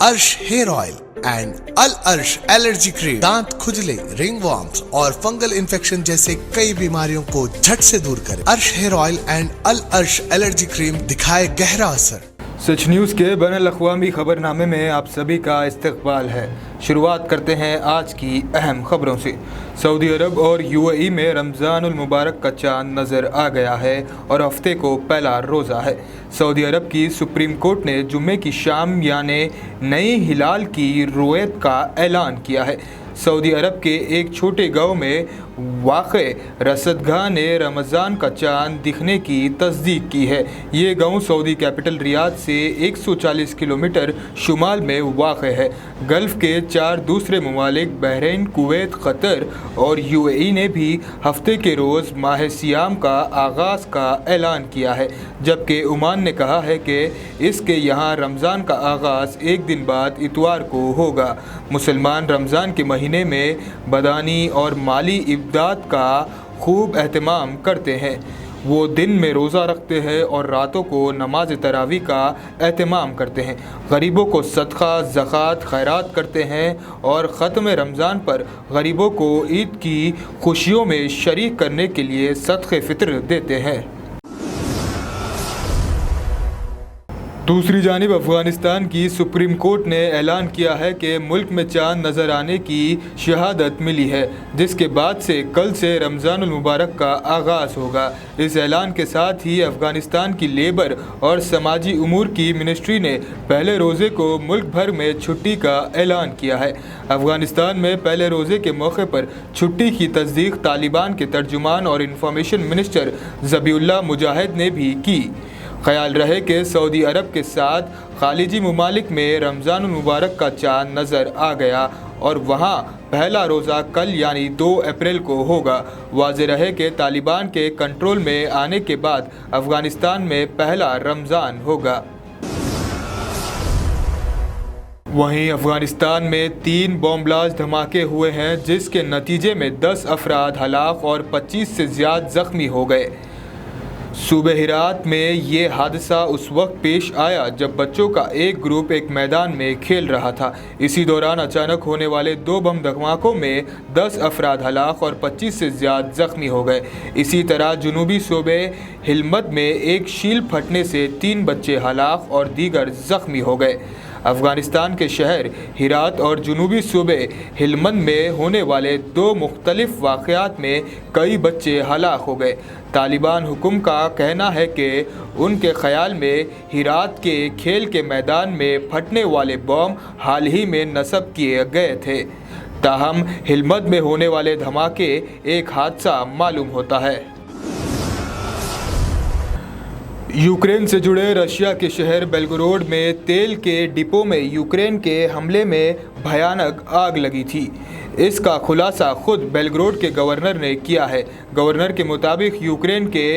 अर्श hair oil and अल अर्श allergy cream दांत खुजले, रिंग वॉर्म्स और फंगल इन्फेक्शन जैसे कई बीमारियों को झट से दूर करे। अर्श हेयर ऑयल एंड अल अर्श एलर्जी क्रीम दिखाए गहरा असर। सच न्यूज़ के बैनुल-अक़वामी खबरनामे में आप सभी का इस्तकबाल है। शुरुआत करते हैं आज की अहम खबरों से। सऊदी अरब और यूएई में रमज़ानुल मुबारक का चांद नज़र आ गया है और हफ्ते को पहला रोज़ा है। सऊदी अरब की सुप्रीम कोर्ट ने जुम्मे की शाम यानी नई हिलाल की रुयत का ऐलान किया है। सऊदी अरब के एक छोटे गांव में वाक़े रसदगाह ने रमज़ान का चांद दिखने की तस्दीक की है। ये गांव सऊदी कैपिटल रियाद से 140 किलोमीटर शुमाल में वाक़े है। गल्फ़ के 4 दूसरे ममालिक बहरीन, कुवैत, कतर और यूएई ने भी हफ्ते के रोज़ माह सियाम का आगाज़ का ऐलान किया है, जबकि ओमान ने कहा है कि इसके यहाँ रमज़ान का आगाज़ एक दिन बाद इतवार को होगा। मुसलमान रमज़ान के महीने में बदानी और माली इमदाद का खूब एहतमाम करते हैं। वो दिन में रोज़ा रखते हैं और रातों को नमाज तरावी का एहतमाम करते हैं। गरीबों को सदका, ज़कात, खैरात करते हैं और ख़त्म रमज़ान पर गरीबों को ईद की खुशियों में शरीक करने के लिए सदक़े फ़ित्र देते हैं। दूसरी जानिब अफ़गानिस्तान की सुप्रीम कोर्ट ने ऐलान किया है कि मुल्क में चांद नज़र आने की शहादत मिली है, जिसके बाद से कल से रमज़ानुल मुबारक का आगाज़ होगा। इस ऐलान के साथ ही अफ़गानिस्तान की लेबर और समाजी उमूर की मिनिस्ट्री ने पहले रोज़े को मुल्क भर में छुट्टी का ऐलान किया है। अफ़गानिस्तान में पहले रोज़े के मौके पर छुट्टी की तस्दीक तालिबान के तर्जुमान और इंफॉर्मेशन मिनिस्टर ज़बीउल्लाह मुजाहिद ने भी की। ख्याल रहे कि सऊदी अरब के साथ खालिजी ममालिक में रमज़ानुल मुबारक का चाँद नज़र आ गया और वहाँ पहला रोज़ा कल यानी 2 अप्रैल को होगा। वाज़ेह रहे कि तालिबान के कंट्रोल में आने के बाद अफ़गानिस्तान में पहला रमज़ान होगा। वहीं अफ़गानिस्तान में 3 बॉम्बलास्ट धमाके हुए हैं, जिसके नतीजे में 10 अफराद हलाक और 25 से ज़्यादा ज़ख्मी हो गए। सूबे हिरात में ये हादसा उस वक्त पेश आया जब बच्चों का एक ग्रुप एक मैदान में खेल रहा था। इसी दौरान अचानक होने वाले 2 बम धमाकों में 10 अफराद हलाक और 25 से ज़्यादा ज़ख्मी हो गए। इसी तरह जुनूबी सूबे हिलमत में एक शील फटने से 3 बच्चे हलाक और दीगर ज़ख्मी हो गए। अफ़गानिस्तान के शहर हिरात और जुनूबी सूबे हिलमंद में होने वाले 2 मुख्तलिफ वाक़यात में कई बच्चे हलाक हो गए। तालिबान हुक्म का कहना है कि उनके ख़याल में हिरात के खेल के मैदान में फटने वाले बम हाल ही में नस्ब किए गए थे। ताहम हिलमंद में होने वाले धमाके एक हादसा मालूम होता है। यूक्रेन से जुड़े रशिया के शहर बेलगोरोड में तेल के डिपो में यूक्रेन के हमले में भयानक आग लगी थी। इसका खुलासा खुद बेलग्रोड के गवर्नर ने किया है। गवर्नर के मुताबिक यूक्रेन के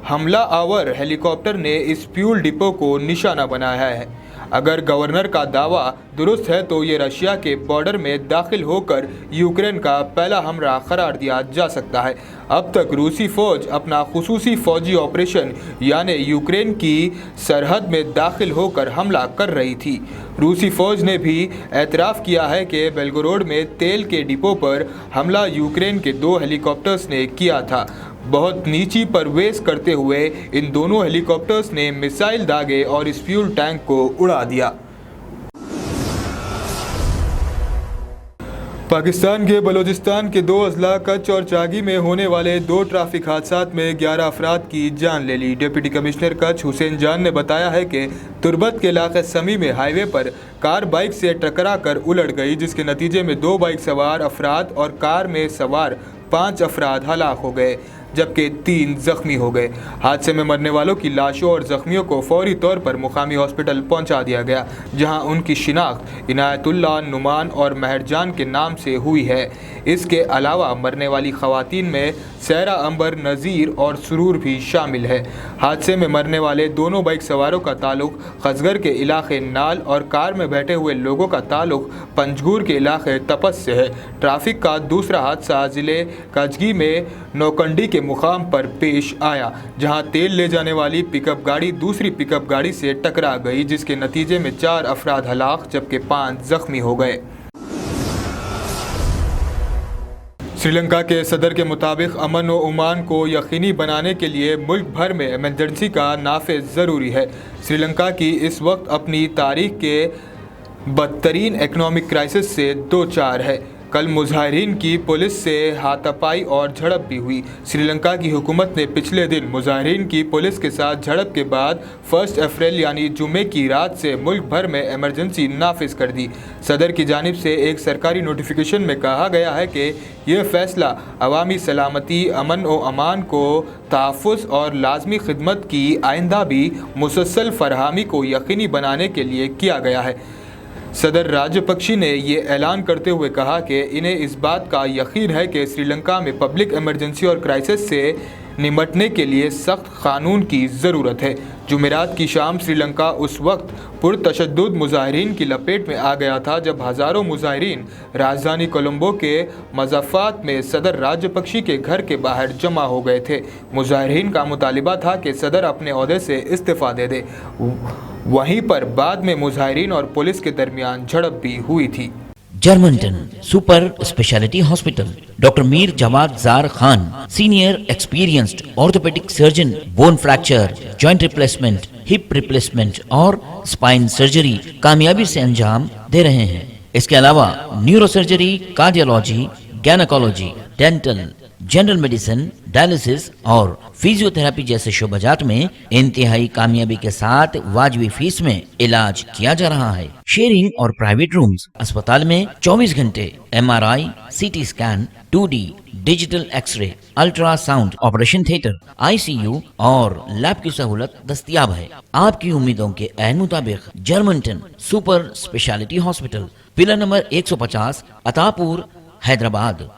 हमला आवर हेलीकॉप्टर ने इस फ्यूल डिपो को निशाना बनाया है। अगर गवर्नर का दावा दुरुस्त है तो ये रशिया के बॉर्डर में दाखिल होकर यूक्रेन का पहला हमला करार दिया जा सकता है। अब तक रूसी फ़ौज अपना खुसूसी फ़ौजी ऑपरेशन यानी यूक्रेन की सरहद में दाखिल होकर हमला कर रही थी। रूसी फ़ौज ने भी एतराफ़ किया है कि बेलगोरोड में तेल के डिपो पर हमला यूक्रेन के 2 हेलीकॉप्टर्स ने किया था। बहुत नीची परवेज़ करते हुए इन दोनों हेलीकॉप्टर्स ने मिसाइल दागे और इस फ्यूल टैंक को उड़ा दिया। पाकिस्तान के बलूचिस्तान के 2 अजला कच्छ और चागी में होने वाले 2 ट्रैफिक हादसात में 11 अफराद की जान ले ली। डिप्टी कमिश्नर कच्छ हुसैन जान ने बताया है कि तुरबत के इलाके समी में हाईवे पर कार बाइक से टकरा कर उलट गई, जिसके नतीजे में 2 बाइक सवार अफराद और कार में सवार 5 अफराद हलाक हो गए, जबकि 3 ज़ख्मी हो गए। हादसे में मरने वालों की लाशों और ज़ख्मियों को फौरी तौर पर मुकामी हॉस्पिटल पहुंचा दिया गया, जहां उनकी शिनाख्त इनायतुल्लाह, नुमान और महरजान के नाम से हुई है। इसके अलावा मरने वाली खवातीन में सहरा अंबर, नज़ीर और सुरूर भी शामिल है। हादसे में मरने वाले दोनों बाइक सवारों का ताल्लुक खसगर के इलाके नाल और कार में बैठे हुए लोगों का ताल्लुक पंजगूर के इलाके तपस से है। ट्रैफिक का दूसरा हादसा जिले कजगी में नौकंडी के मुकाम पर पेश आया, जहां तेल ले जाने वाली पिकअप गाड़ी दूसरी पिकअप गाड़ी से टकरा गई, जिसके नतीजे में 4 अफराद हलाक जबकि 5 जख्मी हो गए। श्रीलंका के सदर के मुताबिक अमन व अमान को यकीनी बनाने के लिए मुल्क भर में इमरजेंसी का नाफिज ज़रूरी है। श्रीलंका की इस वक्त अपनी तारीख के बदतरीन इकनॉमिक क्राइसिस से दो चार है। कल मुजाहिरीन की पुलिस से हाथापाई और झड़प भी हुई। श्रीलंका की हुकूमत ने पिछले दिन मुजाहिरीन की पुलिस के साथ झड़प के बाद 1 अप्रैल यानी जुमे की रात से मुल्क भर में इमरजेंसी नाफिज कर दी। सदर की जानिब से एक सरकारी नोटिफिकेशन में कहा गया है कि यह फ़ैसला अवामी सलामती, अमन व अमान को तहफ़्फ़ुज़ और लाजमी खिदमत की आइंदा भी मुसलसल फरहमी को यकीनी बनाने के लिए किया गया है। सदर राजपक्षी ने ये ऐलान करते हुए कहा कि इन्हें इस बात का यकीन है कि श्रीलंका में पब्लिक इमरजेंसी और क्राइसिस से निमटने के लिए सख्त कानून की ज़रूरत है। जुमेरात की शाम श्रीलंका उस वक्त पुरतशद्दुद मुजाहिरीन की लपेट में आ गया था जब हज़ारों मुजाहिरीन राजधानी कोलंबो के मज़ाफ़ात में सदर राजपक्षी के घर के बाहर जमा हो गए थे। मुजाहिरीन का मुतालिबा था कि सदर अपने ओहदे से इस्तीफ़ा दे दे। वहीं पर बाद में मुजाहिरीन और पुलिस के दरमियान झड़प भी हुई थी। Germanten super speciality hospital, doctor Mir Jawad Zar Khan, senior experienced orthopaedic surgeon, bone fracture, joint replacement, hip replacement और स्पाइन सर्जरी कामयाबी से अंजाम दे रहे हैं। इसके अलावा neuro surgery, cardiology, gynaecology, dental, general medicine, dialysis और फिजियोथेरेपी जैसे शोबाजात में इंतहाई कामयाबी के साथ वाजबी फीस में इलाज किया जा रहा है। शेयरिंग और प्राइवेट रूम्स, अस्पताल में 24 घंटे MRI, CT scan, 2D digital x-ray, ultrasound, operation theatre, ICU और लैब की सहूलत दस्तयाब है। आपकी उम्मीदों के ऐन मुताबिक Germanten super speciality hospital, pillar number 150, Attapur, Hyderabad.